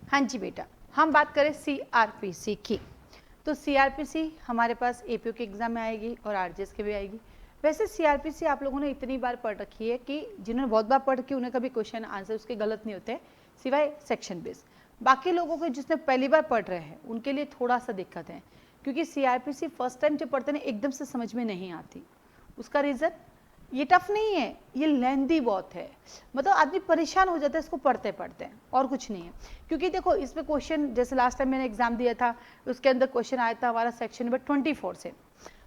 हाँ जी बेटा, हम बात करें सीआरपीसी की, तो सीआरपीसी हमारे पास एपीओ के एग्जाम में आएगी और आरजीएस के भी आएगी। वैसे सीआरपीसी आप लोगों ने इतनी बार पढ़ रखी है कि जिन्होंने बहुत बार पढ़ के उन्हें कभी क्वेश्चन आंसर उसके गलत नहीं होते, सिवाय सेक्शन बेस। बाकी लोगों को जिसने पहली बार पढ़ रहे हैं उनके लिए थोड़ा सा दिक्कत है, क्योंकि सीआरपीसी फर्स्ट टाइम जब पढ़ते हैं एकदम से समझ में नहीं आती। उसका रीज़न ये टफ नहीं है, ये लेंदी बहुत है, मतलब आदमी परेशान हो जाता है इसको पढ़ते पढ़ते, और कुछ नहीं है। क्योंकि देखो इसमें क्वेश्चन, जैसे लास्ट टाइम मैंने एग्जाम दिया था उसके अंदर क्वेश्चन आया था हमारा सेक्शन नंबर 24 से,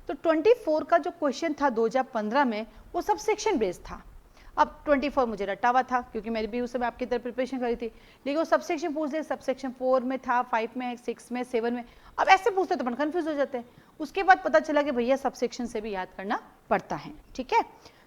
तो 24 का जो क्वेश्चन था 2015 में वो सब सेक्शन बेस्ड था। अब 24 मुझे रटा हुआ था क्योंकि मैंने भी उस समय आपकी तरह प्रिपरेशन करी थी, लेकिन वो सब सेक्शन पूछ दे, सब सेक्शन 4 में था, 5 में, 6 में, 7 में, अब ऐसे पूछते तो अपन कन्फ्यूज हो जाते हैं। उसके बाद पता चला कि भैया सब सेक्शन से भी याद करना पड़ता है। ठीक है,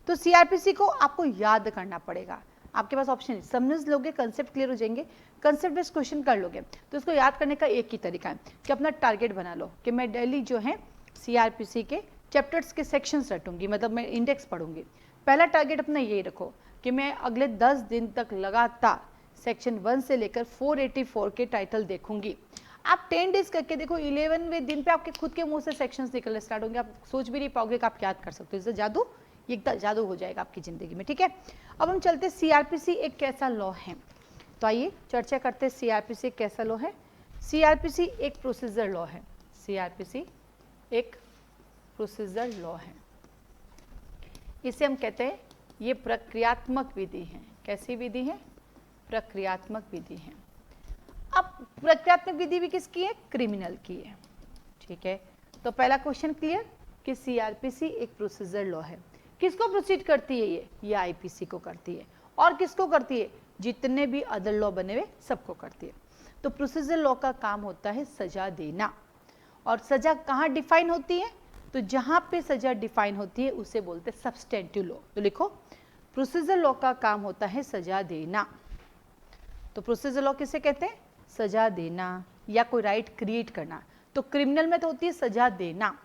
तो सीआरपीसी को आपको याद करना पड़ेगा। आपके पास ऑप्शन है, समझ लोगे, कंसेप्ट क्लियर हो जाएंगे, कंसेप्ट बेस्ड क्वेश्चन कर लोगे, तो इसको याद करने का एक ही तरीका है कि अपना टारगेट बना लो कि मैं डेली जो है सीआरपीसी के चैप्टर्स के सेक्शंस रटूंगी, मतलब मैं इंडेक्स पढ़ूंगी। पहला टारगेट अपना यही रखो कि मैं अगले 10 दिन तक लगातार सेक्शन 1 से लेकर 484 के टाइटल देखूंगी। आप 10 डेज करके देखो, 11वें दिन पे आपके खुद के मुंह से सेक्शंस निकलने स्टार्ट होंगे, आप सोच भी नहीं पाओगे कि आप याद कर सकते हो। इससे जादू, एकदम जादू हो जाएगा आपकी जिंदगी में। ठीक है, अब हम चलते हैं सीआरपीसी एक कैसा लॉ है, तो आइए चर्चा करते हैं सीआरपीसी एक कैसा लॉ है। सीआरपीसी एक प्रोसीजर लॉ है, सीआरपीसी एक प्रोसीजर लॉ है। इसे हम कहते हैं ये प्रक्रियात्मक विधि है। कैसी विधि है? प्रक्रियात्मक विधि है। अब प्रक्रियात्मक विधि भी किसकी है? क्रिमिनल की है। ठीक है, तो पहला क्वेश्चन क्लियर कि सीआरपीसी एक प्रोसीजर लॉ है। किसको प्रोसीड करती है ये आईपीसी को करती है। और किसको करती है? जितने भी अदर लॉ बने हुए सबको करती है। तो प्रोसीजर लॉ का काम होता है सजा देना, और सजा कहाँ डिफाइन होती है? तो जहां पे सजा डिफाइन होती है उसे बोलते हैं सब्सटेंटिव लॉ। तो लिखो, प्रोसीजर लॉ का काम होता है सजा देना। तो प्रोसीजर लॉ किसे कहते हैं? सजा देना या कोई राइट क्रिएट करना। तो क्रिमिनल में तो होती है सजा देना,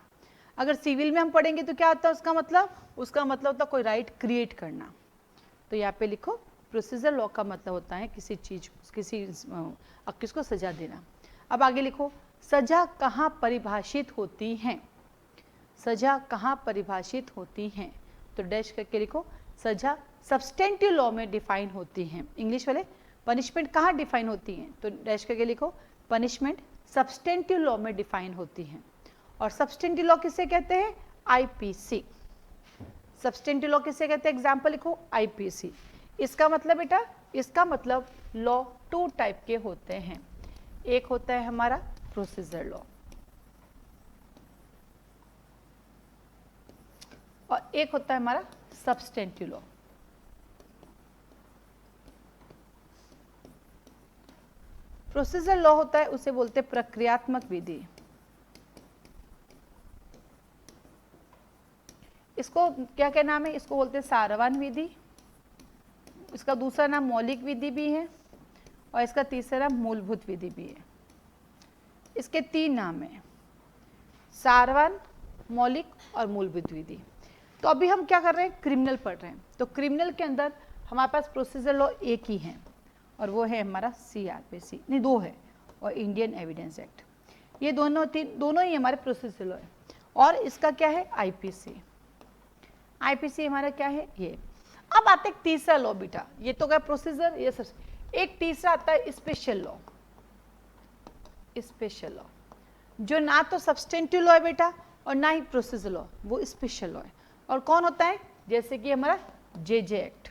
अगर सिविल में हम पढ़ेंगे तो क्या होता है उसका मतलब? उसका मतलब होता है कोई राइट क्रिएट करना। तो यहाँ पे लिखो, प्रोसीजर लॉ का मतलब होता है किसी चीज, किसको सजा देना। अब आगे लिखो, सजा कहाँ परिभाषित होती है? सजा कहाँ परिभाषित होती हैं? तो डैश करके लिखो, सजा सब्सटेंटिव लॉ में डिफाइन होती हैं। इंग्लिश वाले, पनिशमेंट कहाँ डिफाइन होती हैं? तो डैश करके लिखो, पनिशमेंट सब्सटेंटिव लॉ में डिफाइन होती हैं। और सब्सटेंटिव लॉ किसे कहते हैं? आईपीसी। सब्सटेंटिव लॉ किसे कहते हैं? एग्जाम्पल लिखो, आईपीसी। इसका मतलब बेटा, इसका मतलब लॉ 2 टाइप के होते हैं। एक होता है हमारा प्रोसीजर लॉ, और एक होता है हमारा सब्सटेंटिव लॉ। प्रोसीजर लॉ होता है उसे बोलते हैं प्रक्रियात्मक विधि। इसको क्या क्या नाम है? इसको बोलते हैं सारवान विधि, इसका दूसरा नाम मौलिक विधि भी है, और इसका तीसरा नाम मूलभूत विधि भी है। इसके 3 नाम हैं, सारवान, मौलिक और मूलभूत विधि। तो अभी हम क्या कर रहे हैं? क्रिमिनल पढ़ रहे हैं। तो क्रिमिनल के अंदर हमारे पास प्रोसीजर लॉ एक ही है, और वो है हमारा सीआरपीसी, नहीं 2 है, और इंडियन एविडेंस एक्ट। ये दोनों ही हमारे प्रोसीजर लॉ है। और इसका क्या है? आईपीसी। आईपीसी हमारा क्या है? ये। अब आते हैं तीसरा लॉ बेटा, ये तो क्या प्रोसीजर, ये सब। एक तीसरा आता है स्पेशल लॉ। स्पेशल लॉ जो ना तो सब्सटेंटिव लॉ है बेटा और ना ही प्रोसीजर लॉ, वो स्पेशल लॉ है। और कौन होता है? जैसे कि हमारा जेजे एक्ट,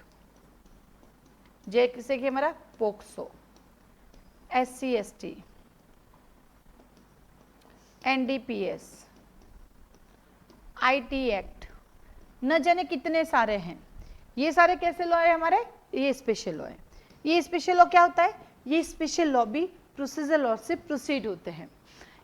जैसे कि हमारा POCSO, SC ST, NDPS, IT act, न जाने कितने सारे हैं। ये सारे कैसे लॉ है हमारे? ये स्पेशल लॉ है। ये स्पेशल लॉ क्या होता है? ये स्पेशल लॉ भी प्रोसीजर लॉ से प्रोसीड होते हैं,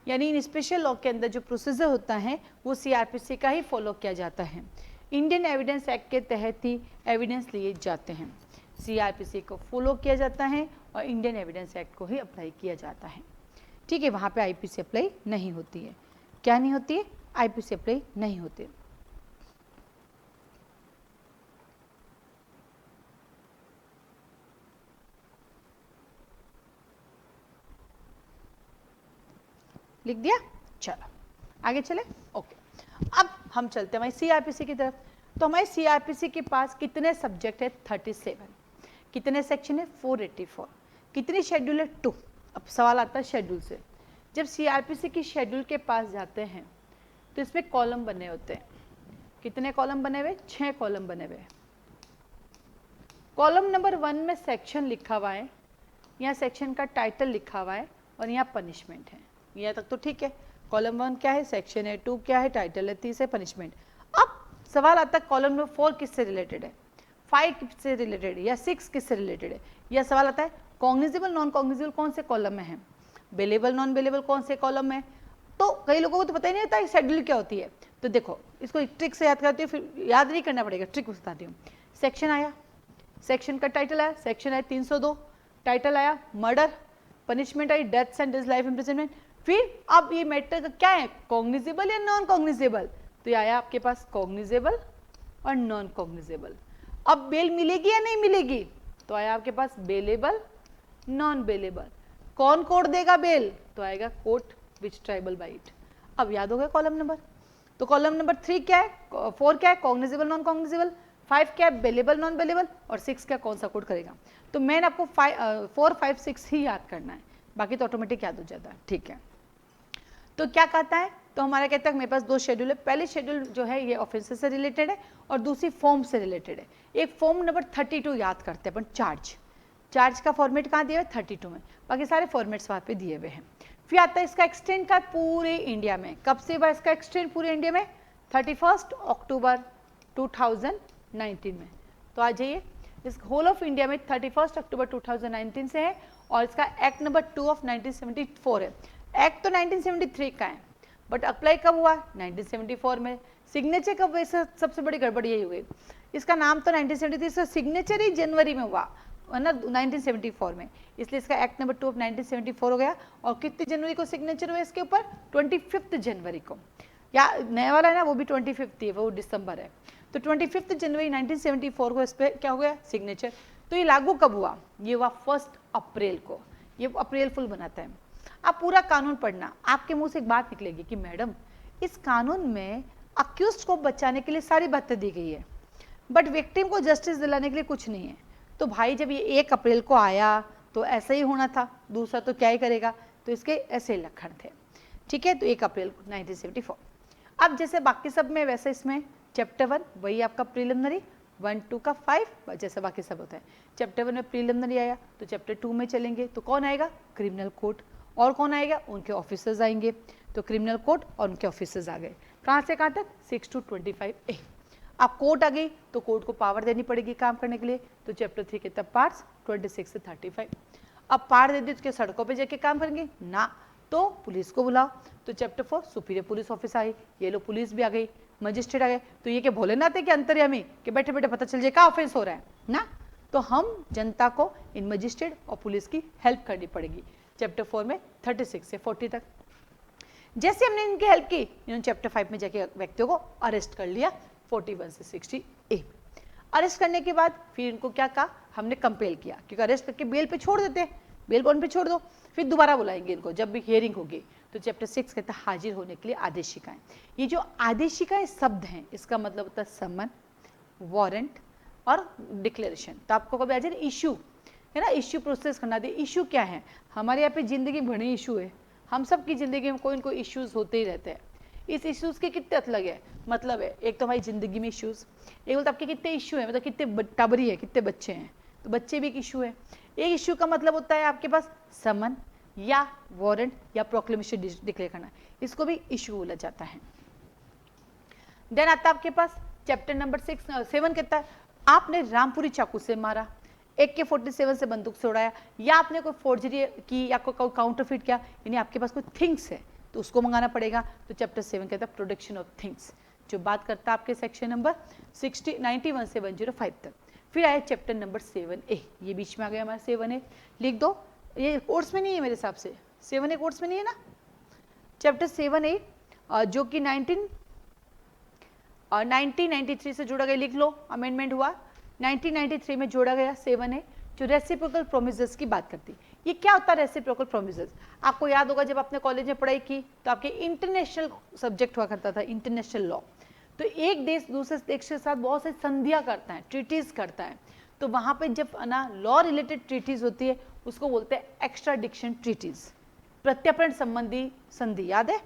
यानी इन स्पेशल लॉ के अंदर जो प्रोसीजर होता है वो सीआरपीसी का ही फॉलो किया जाता है। इंडियन एविडेंस एक्ट के तहत ही एविडेंस लिए जाते हैं, सीआरपीसी को फॉलो किया जाता है और इंडियन एविडेंस एक्ट को ही अप्लाई किया जाता है। ठीक है, वहाँ पे आईपीसी अप्लाई नहीं होती है। क्या नहीं होती है? आईपीसी अप्लाई नहीं होती है। लिख दिया, चलो आगे चले। ओके, अब हम चलते हैं हमारी सीआरपीसी की तरफ। तो हमारी सीआरपीसी के पास कितने सब्जेक्ट है? 37। कितने सेक्शन है? 484। कितनी शेड्यूल है? 2। अब सवाल आता है शेड्यूल से। जब सीआरपीसी की शेड्यूल के पास जाते हैं तो इसमें कॉलम बने होते हैं। कितने कॉलम बने हुए? 6 कॉलम बने हुए। कॉलम नंबर 1 में सेक्शन लिखा हुआ है, यहाँ सेक्शन का टाइटल लिखा हुआ है और यहाँ पनिशमेंट है। यहाँ तक तो ठीक है। कॉलम 1 क्या है? सेक्शन है। 2 क्या है? टाइटल है। 3 है पनिशमेंट। अब सवाल आता है कॉलम नंबर 4 किससे रिलेटेड है, 5 किससे रिलेटेड है, या 6 किससे रिलेटेड है। यह सवाल आता है कॉग्निजेबल नॉन कॉग्निजेबल कौन से कॉलम में है, बेलेबल नॉन बेलेबल कौन से कॉलम में। तो कई लोगों को तो पता ही नहीं होता शेड्यूल क्या होती है। तो देखो इसको एक ट्रिक से याद करती हूँ, फिर याद नहीं करना पड़ेगा, ट्रिक बताती हूँ। सेक्शन आया, सेक्शन का टाइटल आया, सेक्शन आया 302, टाइटल आया मर्डर, पनिशमेंट आई डेथ सेंटेंस लाइफ इम्प्रिजनमेंट। फिर अब ये मैटर का क्या है, कॉग्निजेबल या नॉन कॉग्निजेबल। तो ये आया आपके पास कॉग्निजेबल और नॉन कॉग्निजेबल। अब बेल मिलेगी या नहीं मिलेगी, तो आया आपके पास बेलेबल नॉन बेलेबल। कौन कोड देगा बेल, तो आएगा court which tribal bye it. अब याद हो गया कॉलम नंबर। तो कॉलम नंबर 3 क्या है, 4 क्या है, कॉग्निजेबल नॉन कॉग्निजेबल, 5 क्या है, बेलेबल नॉन बेलेबल, और 6 क्या, कौन सा कोड करेगा। तो मैंने आपको 4, 5, 6 ही याद करना है, बाकी तो ऑटोमेटिक याद हो जाता है। ठीक है, तो क्या कहता है, तो हमारा कहता है मेरे पास 2 शेड्यूल है। पहले शेड्यूल जो है ये ऑफेंसेस से रिलेटेड है और दूसरी फॉर्म से रिलेटेड है। एक फॉर्म नंबर 32 याद करते हैं अपन, चार्ज का फॉर्मेट कहाँ दिया हुआ है, 32 में, बाकी सारे फॉर्मेट्स वहाँ पे दिए हुए हैं। फिर आता है इसका एक्सटेंड का पूरे इंडिया में, कब से हुआ इसका एक्सटेंड पूरे इंडिया में, 31 अक्टूबर 2019 में। तो आ जाइए, इस होल ऑफ इंडिया में 31 अक्टूबर 2019 से है, और इसका एक्ट नंबर 2 ऑफ 1974 है। एक्ट तो 1973 का है, बट अप्लाई कब हुआ, 1974 में। सिग्नेचर कब हुए, सबसे बड़ी गड़बड़ी यही हुई, इसका नाम तो 1973 से, सिग्नेचर ही जनवरी में हुआ है ना, 1974 में, इसलिए इसका एक्ट नंबर 2 ऑफ 1974 हो गया। और कितनी जनवरी को सिग्नेचर हुआ इसके ऊपर, 25 जनवरी को। या नया वाला है ना, वो भी 25 है, वो दिसंबर है। तो 25 जनवरी 1974 को इस पर क्या हो गया, सिग्नेचर। तो ये लागू कब हुआ, ये हुआ 1 अप्रैल को। ये अप्रैल फुल बनाता है। आप पूरा कानून पढ़ना, आपके मुंह से एक बात निकलेगी कि मैडम इस कानून में अक्यूज्ड को बचाने के लिए सारी बातें दी गई है, बट विक्टिम को जस्टिस दिलाने के लिए कुछ नहीं है। तो भाई जब ये 1 अप्रैल को आया तो ऐसा ही होना था, दूसरा तो क्या ही करेगा, तो इसके ऐसे लक्षण थे। ठीक है, तो 1 अप्रैल को 1974। अब जैसे बाकी सब में वैसे इसमें चैप्टर 1 वही आपका प्रीलिमिनरी, 1, 2 का 5 जैसे बाकी सब होता है। चैप्टर 1 में प्रीलिमिनरी आया, तो चैप्टर 2 में चलेंगे तो कौन आएगा, क्रिमिनल कोर्ट, और कौन आएगा, उनके ऑफिसर्स आएंगे। तो क्रिमिनल कोर्ट और उनके ऑफिसर्स आ गए, कहाँ से कहाँ तक, 6 to 25A। अब कोर्ट आ गई तो कोर्ट को पावर देनी पड़ेगी काम करने के लिए, तो चैप्टर 3 के तब पार्ट्स 26 से 35। अब पावर दे दी तो क्या सड़कों पे जाके काम करेंगे ना, तो पुलिस को बुलाओ। तो चैप्टर 4 सुपीरियर पुलिस ऑफिस आई, ये लो पुलिस भी आ गई, मजिस्ट्रेट आ गए। तो ये क्या भोलेनाथ है कि अंतर्यामी कि बैठे बैठे पता चल जाए क्या ऑफेंस हो रहा है ना। तो हम जनता को इन मजिस्ट्रेट और पुलिस की हेल्प करनी पड़ेगी। चैप्टर 4 में 36 से 40 तक। जैसे हमने इनकी हेल्प की, इन्होंने चैप्टर 5 में जाके व्यक्तियों को अरेस्ट कर लिया 41 से 60A। अरेस्ट करने के बाद फिर इनको क्या कहा, हमने कंपेल किया, क्योंकि अरेस्ट करके बेल पे छोड़ देते हैं, बेल बॉन्ड पे छोड़ दो, फिर दोबारा बुलाएंगे इनको जब भी हियरिंग होगी। तो चैप्टर 6 कहता है हाजिर होने के लिए आदेशिकाएं। ये जो आदेशिकाएं शब्द हैं, इसका मतलब होता है समन, वारंट और डिक्लेरेशन। तो आपको कभी आ जाए इशू है ना, इश्यू प्रोसेस करना दे। इशू क्या है, हमारे यहाँ पे जिंदगी बड़े इशू है, हम सब की जिंदगी में कोई ना कोई इश्यूज होते ही रहते हैं। इस इश्यूज के कितने अलग है, मतलब है एक तो हमारी जिंदगी में इश्यूज, एक बोलते आपके कितने इश्यू है, मतलब कितने टबरी है, कितने बच्चे हैं, तो बच्चे भी एक इशू है। एक इश्यू का मतलब होता है आपके पास समन या वारंट या प्रोक्लेमेशन डिक्लेयर करना, इसको भी इशू बोला जाता है। देन आता है आपके पास चैप्टर नंबर 7 कहता है आपने रामपुरी चाकू से मारा, AK-47 से बंदूक से उड़ाया, या आपने कोई फोर्जरी की या कोई काउंटरफिट किया, यानी आपके पास कोई थिंग्स है तो उसको मंगाना पड़ेगा। तो चैप्टर 7 कहता है प्रोडक्शन ऑफ थिंग्स, जो बात करता है आपके सेक्शन नंबर 91 से 105 तक। फिर आया चैप्टर नंबर 7A, ये बीच में आ गया हमारा 7A, लिख दो, ये कोर्स में नहीं है मेरे हिसाब से, 7A कोर्स में नहीं है ना। चैप्टर 7A जो कि 1993 से जोड़ा गया, लिख लो, अमेंडमेंट हुआ 1993 में जोड़ा गया 7A, जो रेसिप्रोकल प्रोमिसेस की बात करती। ये क्या होता है रेसिप्रोकल प्रोमिसेस? आपको याद होगा जब आपने कॉलेज में पढ़ाई की तो आपके इंटरनेशनल सब्जेक्ट हुआ करता था, इंटरनेशनल लॉ। तो एक देश दूसरे देश के साथ बहुत से संधियां करता है, ट्रीटीज करता है, तो वहां पे जब ना लॉ रिलेटेड ट्रीटीज होती है उसको बोलते हैं एक्स्ट्राडिक्शन ट्रीटीज, प्रत्यर्पण संबंधी संधि, याद है?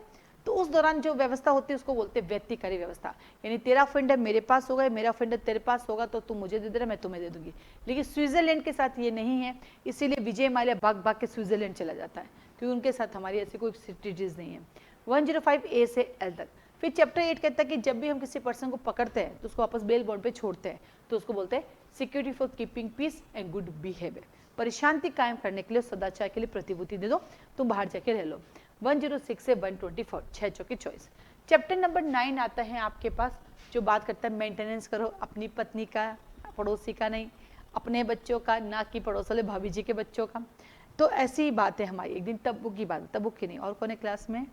तो उस दौरान जो व्यवस्था होती है उसको बोलते हैं व्यक्तिकारी व्यवस्था, यानी तेरा फंड है मेरे पास होगा, मेरा फंड है तेरे पास होगा, तो तू मुझे दे दे रहा, मैं तुम्हें दे दूंगी। लेकिन स्विट्जरलैंड के साथ ये नहीं है, इसीलिए विजय माल्या भाग भाग के स्विट्जरलैंड चला जाता है, क्योंकि उनके साथ हमारी ऐसी कोई ट्रीटीज नहीं है। 105A से L तक। फिर चैप्टर 8 कहता है कि जब भी हम किसी पर्सन को पकड़ते हैं तो उसको वापस बेल बॉन्ड पे छोड़ते हैं तो उसको बोलते हैं security for keeping peace and good behaviour, परिशांति कायम करने के लिए, सदाचार के लिए प्रतिभूति दे दो, तुम बाहर जाके रह लो। 106 से 124, 6 चौकी 24। चैप्टर नंबर 9 आता है आपके पास, जो बात करता है मेंटेनेंस करो अपनी पत्नी का, पड़ोसी का नहीं, अपने बच्चों का, ना कि पड़ोस वाले भाभी जी के बच्चों का। तो ऐसी ही बात है हमारी। एक दिन तब्बू की बात, तब्बू की नहीं, और कौन है क्लास में?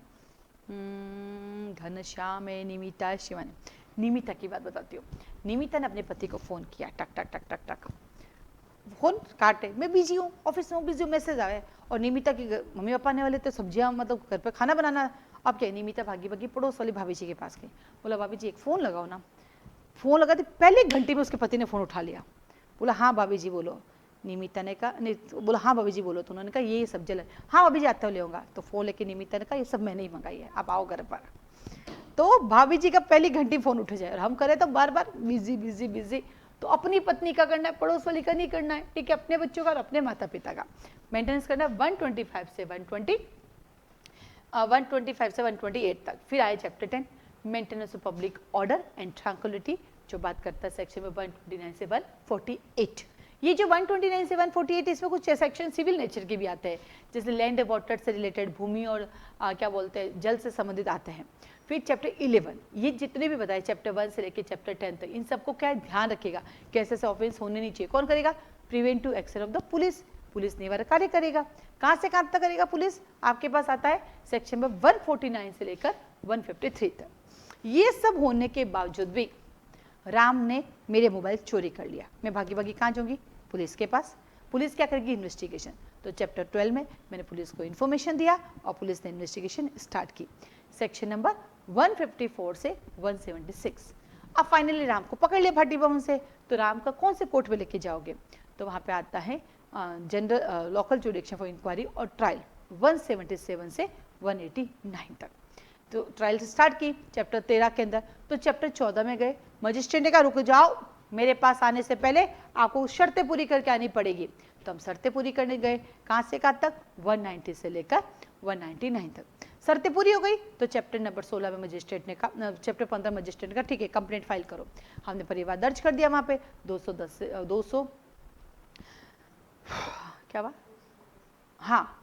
घनश्याम है, निमिता है, शिवानी। निमिता की बात बताती हूँ। निमिता ने अपने पति को फोन किया, टक टक टक टक टक, फोन काटे, मैं बिजी हूँ, ऑफिस में बिजी हूँ, मैसेज आया। और निमिता की मम्मी पापा आने वाले थे, सब्जियां मतलब घर पे खाना बनाना। अब क्या, निमिता भागी भागी पड़ोस वाली भाभी जी के पास गई, बोला भाभी जी एक फ़ोन लगाओ ना। फ़ोन लगाती पहले घंटे में उसके पति ने फ़ोन उठा लिया, बोला हाँ भाभी जी बोलो। निमिता ने कहा, नहीं बोला हाँ भाभी जी बोलो, तो उन्होंने कहा ये सब्जी ले, हाँ भाभी जी आता ले आऊँगा। तो फ़ोन लेके निमिता ने कहा ये सब मैंने ही मंगाई है, आप आओ घर पर। तो भाभी जी का पहली घंटी फ़ोन उठ जाए, और हम करें तो बार बार बिजी बिजी बिजी। तो अपनी पत्नी का करना है, पड़ोस वाली का नहीं करना है, ठीक है, अपने बच्चों का और अपने माता पिता का मेंटेनेंस करना है। 125 से 128 तक। फिर आए chapter 10 maintenance of public order and tranquillity, जो बात करता है सेक्शन में 129 से 148। ये जो 129 से 148 इसमें कुछ सेक्शन सिविल नेचर के भी आते हैं, जैसे लैंड वाटर से रिलेटेड, भूमि और क्या बोलते हैं जल से संबंधित आते हैं। फिर चैप्टर 11, ये जितने भी बताए चैप्टर 1 से लेकर चैप्टर 10 तक, इन सबको क्या ध्यान रखेगा, कैसे से ऑफेंस होने नहीं चाहिए। कौन करेगा? Preventive action of the police, police निवारक कार्य करेगा। कहाँ से कहाँ तक करेगा पुलिस? आपके पास आता है सेक्शन में 149 से लेकर 153 तक। ये सब होने के बावजूद भी राम ने मेरे मोबाइल चोरी कर लिया, मैं भागी भागी कहाँ जाऊँगी? पुलिस के पास। पुलिस क्या करेगी? इन्वेस्टिगेशन। तो चैप्टर 12 में मैंने पुलिस को इन्फॉर्मेशन दिया और पुलिस ने इन्वेस्टिगेशन स्टार्ट की, सेक्शन नंबर 154 से 176। अब फाइनली राम को पकड़ लिया भाटी भवन से, तो राम का कौन से कोर्ट में लेके जाओगे? तो वहाँ पे आता है general local jurisdiction for inquiry और ट्रायल 177 से 189 तक। तो ट्रायल स्टार्ट की चैप्टर 13 के अंदर। तो चैप्टर 14 में गए, मजिस्ट्रेट ने कहा रुक जाओ, मेरे पास आने से पहले आपको शर्तें पूरी करके आनी पड़ेगी। तो हम शर्तें पूरी करने गए, कहाँ से कहाँ तक? 190 से लेकर 199 तक। शर्तें पूरी हो गई तो चैप्टर नंबर 16 में मजिस्ट्रेट ने कहा, चैप्टर 15 मजिस्ट्रेट ने कहा ठीक है कंप्लेंट फाइल करो। हमने परिवार दर्ज कर दिया वहाँ पे 210 से 200 क्या बात, हाँ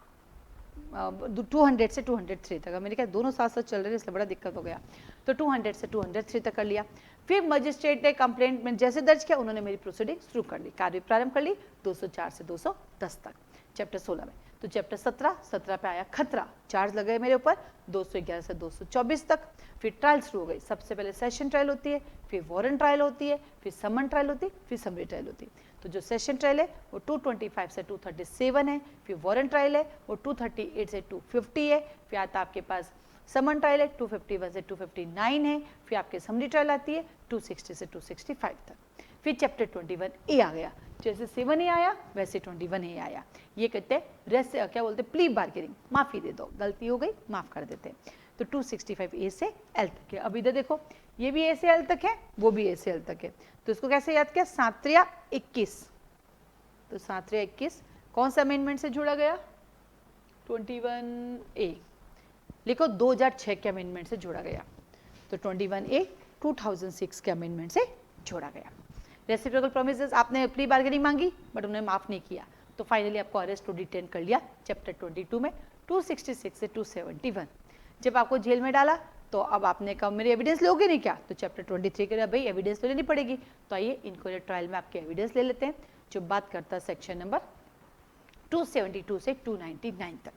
200 से 203 तक। मैंने कहा दोनों साथ साथ चल रहे हैं इसलिए बड़ा दिक्कत हो गया, तो 200 से 203 तक कर लिया। फिर मजिस्ट्रेट ने कंप्लेंट में जैसे दर्ज किया उन्होंने मेरी प्रोसीडिंग शुरू कर ली, कार्य प्रारंभ कर ली 204 से 210 तक चैप्टर 16 में। तो चैप्टर 17 पे आया खतरा, चार्ज लगे मेरे ऊपर 211 से 224 तक। फिर ट्रायल शुरू हो गई, सबसे पहले सेशन ट्रायल होती है, फिर वारंट ट्रायल होती है, फिर समन ट्रायल होती है, फिर समरी ट्रायल होती है। तो जो सेशन ट्रायल है वो 225 से 237 है, फिर वारंट ट्रायल है वो 238 से 250 है, फिर आता आपके पास समन ट्रायल है 251 से 259 है, फिर आपके समरी ट्रायल आती है 260 से 265 तक। फिर चैप्टर 21A आ गया, जैसे 7A आया वैसे 21A आया। ये कहते हैं रेस्ट क्या बोलते हैं, प्ली बार्गेनिंग, माफ़ी दे दो, गलती हो गई माफ़ कर देते हैं। तो 265A से L तक है। अब इधर देखो ये भी A से L तक है, वो भी A से L तक है। तो इसको कैसे याद किया? 7-3-21। तो 7-3-21 कौन सा अमेंडमेंट से जोड़ा गया? 21A लिखो 2006 के अमेंडमेंट से जोड़ा गया। तो 21A 2006 के अमेंडमेंट से जोड़ा गया। रेसिप्रोकल प्रोमिसेस, आपने प्री बार्गेनिंग मांगी बट उन्होंने माफ नहीं किया, तो फाइनली आपको अरेस्ट टू डिटेन कर लिया चैप्टर 22 में 266 से 271। जब आपको जेल में डाला तो अब आपने कहा मेरे एविडेंस लोगे नहीं क्या? तो चैप्टर 23 के लिए भाई एविडेंस तो लेनी पड़ेगी। तो आइए इंक्वायरी ट्रायल में आपके एविडेंस ले लेते हैं, जो बात करता है सेक्शन नंबर 272 से 299 तक।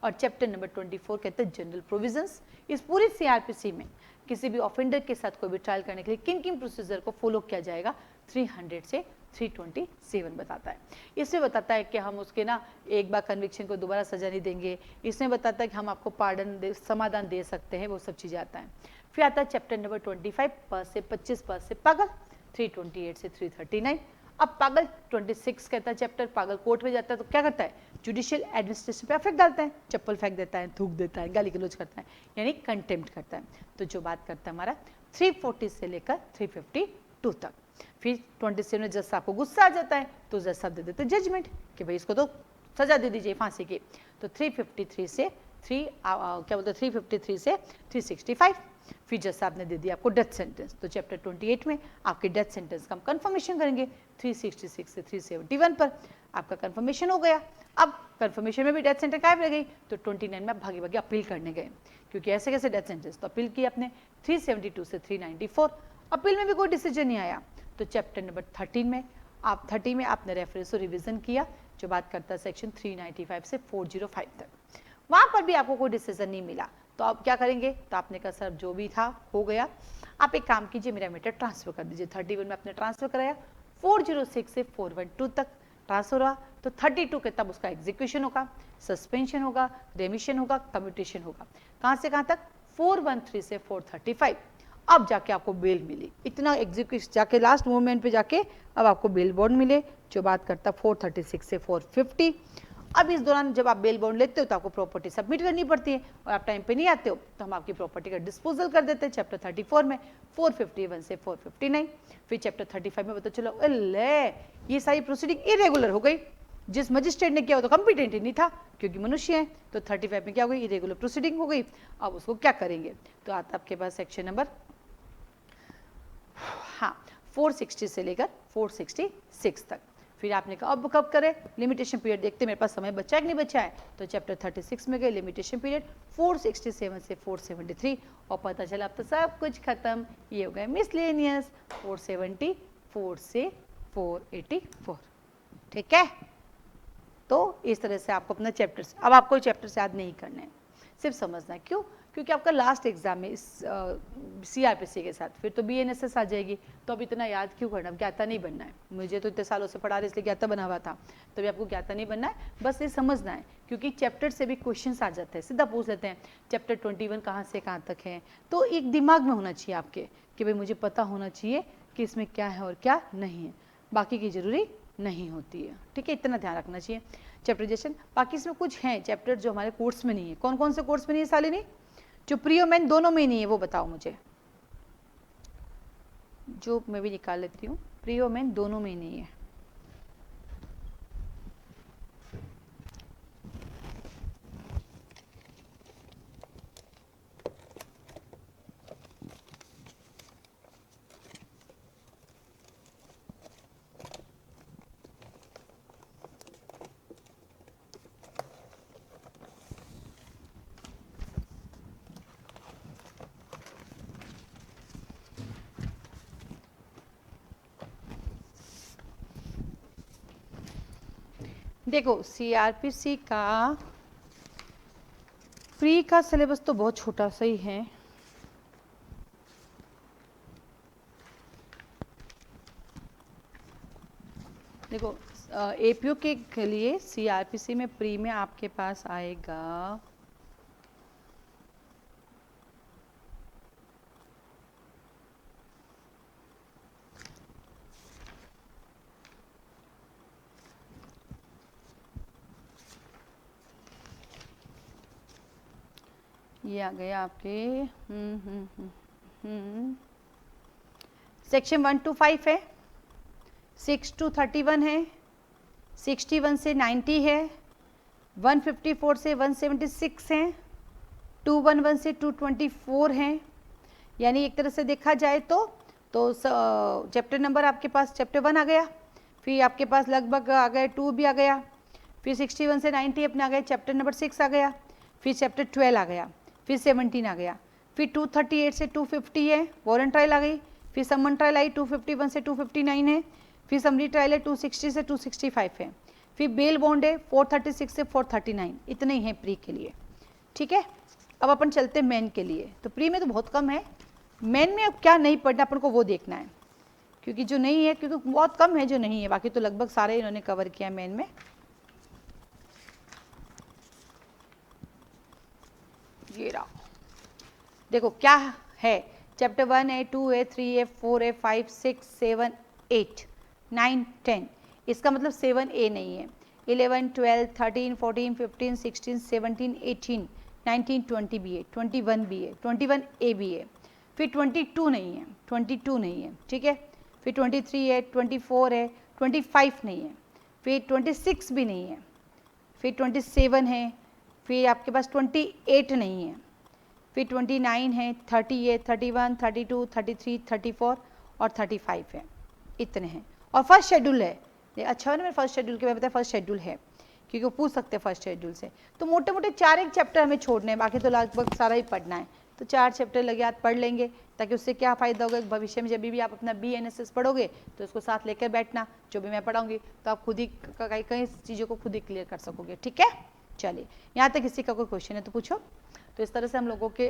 और चैप्टर नंबर 24 कहते हैं जनरल प्रोविजंस। इस पूरी सीआरपीसी में किसी भी ऑफेंडर के साथ कोई भी ट्रायल करने के लिए किन किन प्रोसीजर को फॉलो किया जाएगा 300 से 327 बताता है। इसमें बताता है कि हम उसके ना एक बार कन्विक्शन को दोबारा सजा नहीं देंगे, इसमें बताता है कि हम आपको पार्डन समाधान दे सकते हैं, वो सब चीज़ें आता है। फिर आता है चैप्टर नंबर 25 पद से 25 पद से पागल, 328 से 339। अब पागल 26 कहता है चैप्टर, पागल कोर्ट में जाता है तो क्या करता है, जुडिशियल एडमिनिस्ट्रेशन पे अफेक्ट डालता है, चप्पल फेंक देता है, थूक देता है, गाली गलौज करता है, यानी कंटेम्प्ट करता है। तो जो बात करता है हमारा 340 से लेकर 352 तक। फिर 27 में जज साहब को गुस्सा आ जाता है तो जज साहब दे देते जजमेंट कि भाई इसको तो सजा दे दीजिए फांसी की। तो 353 से 353 से 365 फिर जज साहब ने दे दिया आपको डेथ सेंटेंस। तो चैप्टर 28 में आपके डेथ सेंटेंस का हम कंफर्मेशन करेंगे। 366 से 371 पर आपका कंफर्मेशन हो गया। अब कंफर्मेशन में भी डेथ सेंटेंस गायब रह गई तो 29 में आप भागे भागे अपील करने गए, क्योंकि ऐसे कैसे डेथ सेंटेंस, तो अपील की आपने 372 से 394, अपील में भी कोई डिसीजन नहीं आया। तो चैप्टर नंबर 30 में आपने रेफरेंस और रिवीजन किया, जो बात करता है सेक्शन 395 से 405 तक। वहां पर भी आपको कोई डिसीजन नहीं मिला तो आप क्या करेंगे, तो आपने कहा सर जो भी था हो गया, आप एक काम कीजिए मेरा मैटर ट्रांसफर कर दीजिए। 31 में आपने ट्रांसफर कराया, 406 से 412 तक ट्रांसफर हुआ। तो 32 के तब उसका एग्जीक्यूशन होगा, सस्पेंशन होगा, रेमिशन होगा, कम्यूटेशन होगा। कहां से कहां तक, 413 से 435। अब जाके आपको बेल मिली, इतना एग्जीक्यूशन जाके लास्ट मोमेंट पे जाके अब आपको बेल बॉन्ड मिले, जो बात करता 436 से 450। अब इस दौरान जब आप बेल बॉन्ड लेते हो तो आपको प्रॉपर्टी सबमिट करनी पड़ती है, और आप टाइम पे नहीं आते हो तो हम आपकी प्रॉपर्टी का डिस्पोजल कर देते हैं। चैप्टर 34 में 451 से 459। फिर चैप्टर 35 में पता चलो ले ये सारी प्रोसीडिंग इरेगुलर हो गई, जिस मजिस्ट्रेट ने किया वो तो कॉम्पिटेंट ही नहीं था क्योंकि मनुष्य है। तो 35 में क्या हो गई, इरेगुलर प्रोसीडिंग हो गई। अब उसको क्या करेंगे, तो आता आपके पास सेक्शन नंबर 460 से लेकर 466 तक। फिर आपने कहा अब कब करें, लिमिटेशन पीरियड देखते मेरे पास समय बचा है कि नहीं बचा है। तो चैप्टर 36 में गए, लिमिटेशन पीरियड 467 से 473, और पता चला अब तो सब कुछ खत्म, ये हो गए मिसलेनियस 474 से 484। ठीक है, तो इस तरह से आपको अपना चैप्टर, अब आपको चैप्टर याद नहीं करना है, सिर्फ समझना है। क्यों, क्योंकि आपका लास्ट एग्जाम में इस CRPC के साथ फिर तो BNSS आ जाएगी, तो अब इतना याद क्यों करना, अब ज्ञाता नहीं बनना है। मुझे तो इतने सालों से पढ़ा रहे इसलिए ज्ञाता बना हुआ था, तभी आपको ज्ञाता नहीं बनना है, बस ये समझना है। क्योंकि चैप्टर से भी क्वेश्चंस आ जाते हैं, सीधा पूछ लेते हैं चैप्टर 21 कहाँ से कहाँ तक है। तो एक दिमाग में होना चाहिए आपके कि भाई मुझे पता होना चाहिए कि इसमें क्या है और क्या नहीं है, बाकी की जरूरी नहीं होती है। ठीक है, इतना ध्यान रखना चाहिए चैप्टराइजेशन। बाकी इसमें कुछ हैं चैप्टर जो हमारे कोर्स में नहीं है। कौन कौन से कोर्स में नहीं है सालिनी, जो प्री और मेन दोनों में नहीं है वो बताओ मुझे, जो मैं भी निकाल लेती हूँ। प्री और मेन दोनों में नहीं है, देखो CRPC का प्री का सिलेबस तो बहुत छोटा सा ही है। देखो APO के लिए CRPC में प्री में आपके पास आएगा ये आ गया आपके सेक्शन 1 to 5 है, 6 to 31 है, 61 से 90 है, 154 से 176 है, 211 से 224 है। यानी एक तरह से देखा जाए तो चैप्टर नंबर आपके पास चैप्टर 1 आ गया, फिर आपके पास लगभग आ गए 2 भी आ गया, फिर 61 से 90 अपने आ गए, चैप्टर नंबर 6 आ गया, फिर चैप्टर 12 आ गया, फिर 17 आ गया, फिर 238 से 250 है, वारंट ट्रायल आ गई, फिर समन ट्रायल आई 251 से 259 है, फिर समरी ट्रायल है 260 से 265 है, फिर बेल बॉन्ड है 436 से 439। इतने ही हैं प्री के लिए। ठीक है, अब अपन चलते हैं मेन के लिए। तो प्री में तो बहुत कम है, मेन में अब क्या नहीं पढ़ना अपन को वो देखना है। क्योंकि जो नहीं है, क्योंकि बहुत कम है जो नहीं है, बाकी तो लगभग सारे इन्होंने कवर किया मेन में। ये रहा, देखो क्या है, चैप्टर 1 है, 2 है, 3 है, 4 है, 5, 6, 7, 8, 9, 10, इसका मतलब 7A नहीं है। 11, 12, 13, 14, 15, 16, 17, 18, 19, 20 भी है, 21 भी है, 21A भी है, फिर 22 नहीं है, 22 नहीं है, ठीक है, फिर 23 है, 24 है, 25 नहीं है, फिर 26 भी नहीं है, फिर 27 है, फिर आपके पास 28 नहीं है, फिर 29 है, 30 है, 31, 32, 33, 34 और 35 है, इतने हैं। और फर्स्ट शेड्यूल है, अच्छा है ना, मेरे फर्स्ट शेड्यूल के बारे में बताया, फर्स्ट शेड्यूल है क्योंकि वो पूछ सकते हैं फर्स्ट शेड्यूल से। तो मोटे मोटे 4 एक चैप्टर हमें छोड़ने हैं, बाकी तो लगभग सारा ही पढ़ना है। तो 4 चैप्टर लगे हाथ पढ़ लेंगे, ताकि उससे क्या फ़ायदा होगा, भविष्य में जब भी आप अपना BNSS पढ़ोगे तो उसको साथ लेकर बैठना, जो भी मैं पढ़ाऊँगी तो आप खुद ही कई कई चीज़ों को खुद ही क्लियर कर सकोगे, ठीक है। चलिए, यहाँ तक किसी का कोई क्वेश्चन है तो पूछो। तो इस तरह से हम लोगों के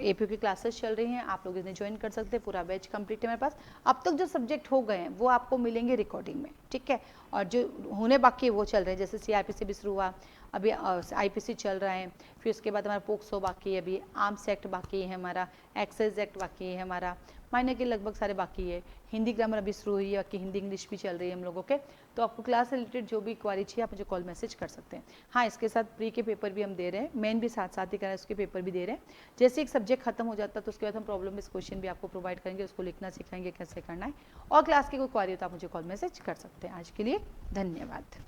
APU की क्लासेस चल रही हैं, आप लोग इन्हें ज्वाइन कर सकते हैं, पूरा बैच कंप्लीट है मेरे पास। अब तक जो सब्जेक्ट हो गए हैं वो आपको मिलेंगे रिकॉर्डिंग में, ठीक है, और जो होने बाकी है वो चल रहे हैं, जैसे CRPC भी शुरू हुआ, अभी IPC चल रहा है, फिर उसके बाद हमारा पोक्सो बाकी है, अभी आर्म्स एक्ट बाकी है, हमारा एक्साइज एक्ट बाकी है, हमारा माइनर के लगभग सारे बाकी है, हिंदी ग्रामर अभी शुरू हुई है, बाकी हिंदी इंग्लिश भी चल रही है हम लोगों के। तो आपको क्लास से रिलेटेड जो भी क्वारी चाहिए आप मुझे कॉल मैसेज कर सकते हैं। हाँ, इसके साथ प्री के पेपर भी हम दे रहे हैं, मेन भी साथ साथ ही कर रहे हैं, उसके पेपर भी दे रहे हैं। जैसे एक सब्जेक्ट खत्म हो जाता है तो उसके बाद हम प्रॉब्लम बेस्ड क्वेश्चन भी आपको प्रोवाइड करेंगे, उसको लिखना सिखाएंगे कैसे करना है। और क्लास की कोई क्वारी हो तो आप मुझे कॉल मैसेज कर सकते हैं। आज के लिए धन्यवाद।